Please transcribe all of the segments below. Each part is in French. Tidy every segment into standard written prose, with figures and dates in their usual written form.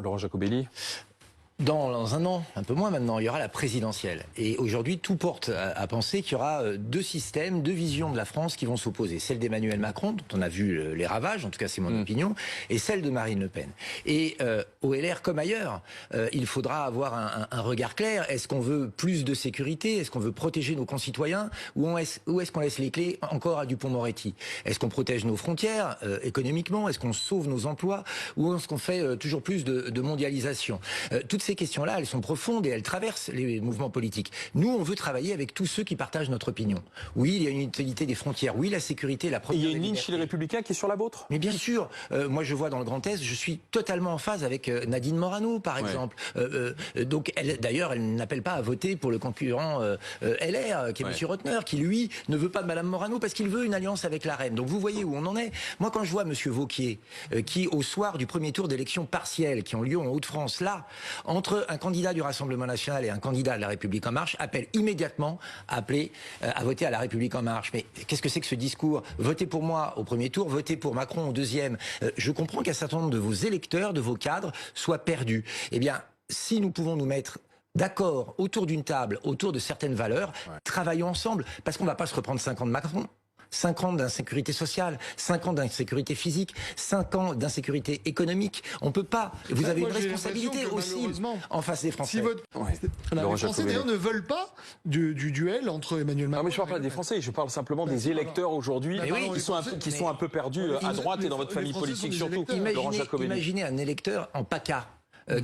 Laurent Jacobelli? Dans un an, un peu moins maintenant, il y aura la présidentielle. Et aujourd'hui, tout porte à penser qu'il y aura deux systèmes, deux visions de la France qui vont s'opposer. Celle d'Emmanuel Macron, dont on a vu les ravages, en tout cas c'est mon opinion, et celle de Marine Le Pen. Et au LR comme ailleurs, il faudra avoir un regard clair. Est-ce qu'on veut plus de sécurité? Est-ce qu'on veut protéger nos concitoyens? Ou est-ce qu'on laisse les clés encore à Dupond-Moretti? Est-ce qu'on protège nos frontières économiquement? Est-ce qu'on sauve nos emplois? Ou est-ce qu'on fait toujours plus de mondialisation? Toutes ces questions-là, elles sont profondes et elles traversent les mouvements politiques. Nous, on veut travailler avec tous ceux qui partagent notre opinion. Oui, il y a une utilité des frontières. Oui, la sécurité, la première. Il y a une ligne chez les Républicains qui est sur la vôtre? Mais bien sûr. Moi, je vois dans le Grand Est, je suis totalement en phase avec Nadine Morano, par exemple. Donc, d'ailleurs, elle n'appelle pas à voter pour le concurrent LR, qui est M. Rotner, qui, lui, ne veut pas de Mme Morano parce qu'il veut une alliance avec la reine. Donc, vous voyez où on en est. Moi, quand je vois M. Wauquiez, qui, au soir du premier tour d'élections partielles qui ont lieu en Hauts-de-France, là, entre un candidat du Rassemblement National et un candidat de la République En Marche, appelle immédiatement à voter à la République En Marche. Mais qu'est-ce que c'est que ce discours? Votez pour moi au premier tour, votez pour Macron au deuxième. Je comprends qu'un certain nombre de vos électeurs, de vos cadres, soient perdus. Eh bien, si nous pouvons nous mettre d'accord autour d'une table, autour de certaines valeurs, travaillons ensemble, parce qu'on ne va pas se reprendre 5 ans de Macron. 5 ans d'insécurité sociale, 5 ans d'insécurité physique, 5 ans d'insécurité économique. On ne peut pas. Vous avez une responsabilité aussi en face des Français. Les Français d'ailleurs ne veulent pas du duel entre Emmanuel Macron. Non, mais je ne parle pas des Français, je parle simplement des électeurs aujourd'hui qui sont un peu perdus à droite et dans votre famille politique surtout. Imaginez un électeur en PACA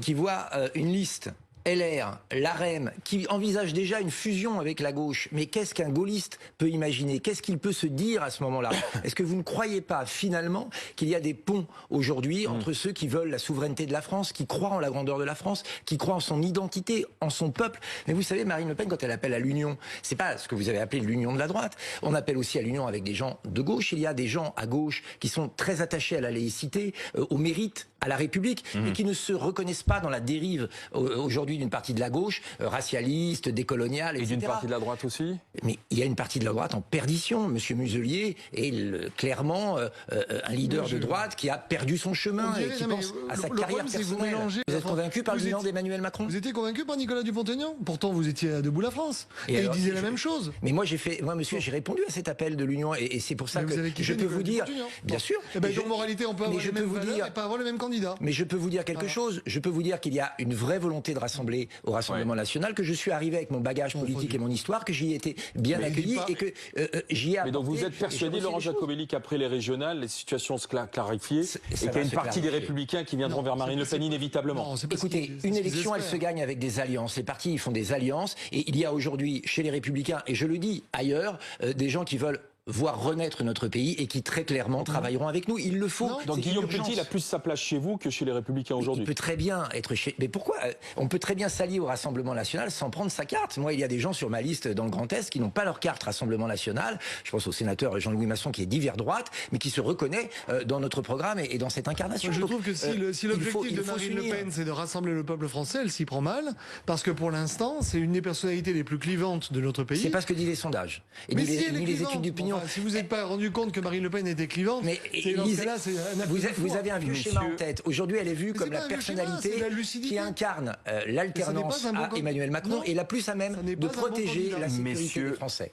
qui voit une liste LR, l'AREM, qui envisage déjà une fusion avec la gauche. Mais qu'est-ce qu'un gaulliste peut imaginer? Qu'est-ce qu'il peut se dire à ce moment-là? Est-ce que vous ne croyez pas, finalement, qu'il y a des ponts aujourd'hui entre ceux qui veulent la souveraineté de la France, qui croient en la grandeur de la France, qui croient en son identité, en son peuple? Mais vous savez, Marine Le Pen, quand elle appelle à l'union, c'est pas ce que vous avez appelé l'union de la droite. On appelle aussi à l'union avec des gens de gauche. Il y a des gens à gauche qui sont très attachés à la laïcité, au mérite, à la République, et qui ne se reconnaissent pas dans la dérive aujourd'hui d'une partie de la gauche, racialiste, décoloniale, etc. Et d'une partie de la droite aussi? Mais il y a une partie de la droite en perdition. Monsieur Muselier est clairement un leader de droite qui a perdu son chemin et qui pense à sa carrière personnelle. Vous êtes convaincu par le bilan d'Emmanuel Macron? Vous étiez convaincu par Nicolas Dupont-Aignan? Pourtant, vous étiez à Debout la France. Et il disait la même chose. Mais moi, monsieur, j'ai répondu à cet appel de l'Union et c'est pour ça que je peux vous dire, bien sûr. Donc, moralité, on peut avoir les mêmes valeurs et pas avoir le même candidat. Mais je peux vous dire quelque chose. Je peux vous dire qu'il y a une vraie volonté de rassembler au Rassemblement national, que je suis arrivé avec mon bagage politique et mon histoire, que j'y ai été bien accueilli et que j'y ai apporté. Mais donc vous êtes persuadé, Laurent Jacobelli, qu'après les régionales, les situations se clarifient et qu'il y a une partie des Républicains qui viendront vers Marine Le Pen inévitablement? Écoutez, une élection, elle se gagne avec des alliances. Les partis, ils font des alliances et il y a aujourd'hui, chez les Républicains, et je le dis ailleurs, des gens qui veulent voir renaître notre pays et qui très clairement travailleront avec nous. Il le faut. Donc Guillaume Petit, il a plus sa place chez vous que chez les Républicains aujourd'hui. Il peut très bien être chez... Mais pourquoi? On peut très bien s'allier au Rassemblement National sans prendre sa carte. Moi, il y a des gens sur ma liste dans le Grand Est qui n'ont pas leur carte Rassemblement National. Je pense au sénateur Jean-Louis Masson qui est d'hiver droite, mais qui se reconnaît dans notre programme et dans cette incarnation. Je trouve que si l'objectif de Marine Le Pen, c'est de rassembler le peuple français, elle s'y prend mal, parce que pour l'instant, c'est une des personnalités les plus clivantes de notre pays. C'est pas ce que disent les sondages. Et ni les études d'opinion. Si vous n'êtes pas rendu compte que Marine Le Pen était clivante, mais vous avez un vieux schéma en tête. Aujourd'hui, elle est vue comme la personnalité qui incarne l'alternance à Emmanuel Macron et la plus à même de protéger la sécurité des Français.